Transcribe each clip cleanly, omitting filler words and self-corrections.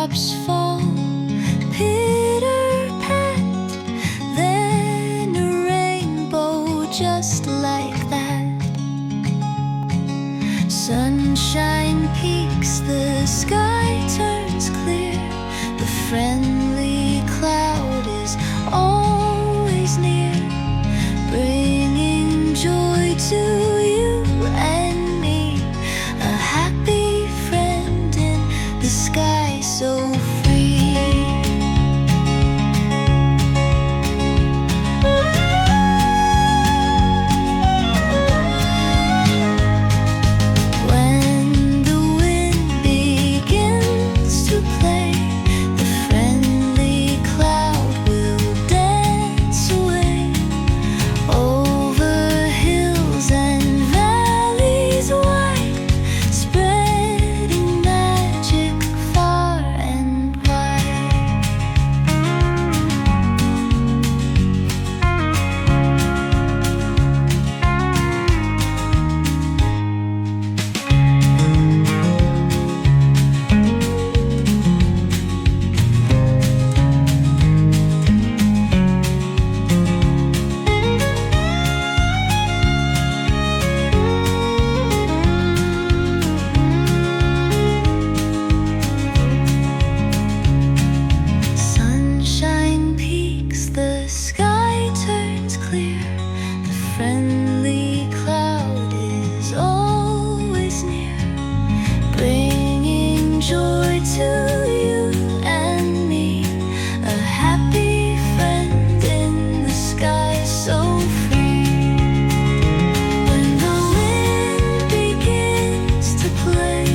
drops fall, pitter-pat, then a rainbow just like that. Sunshine peaks, the sky turns clear, the friendly cloud is always near, bringing joy to you and me, a happy friend in the sky so free. When the wind begins to play, the friendly cloud will dance away over hills and valleys wide, spreading magic far and wide. Sunshine peaks, the sky turns clear, the friendly cloud is always near, bringing joy to you and me, a happy friend in the sky so free. When the wind begins to play,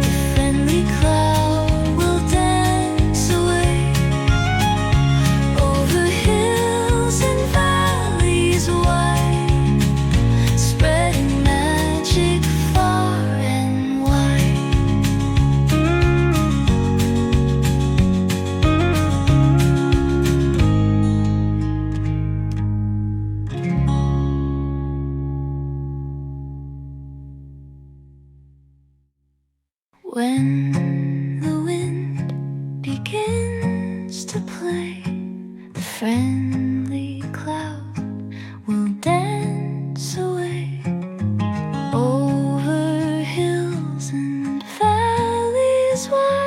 the friendly cloud will dance away over hills and valleys wide, spreading magic far and wide. When the wind begins to play, the friendly cloud will dance away over hills and valleys wide.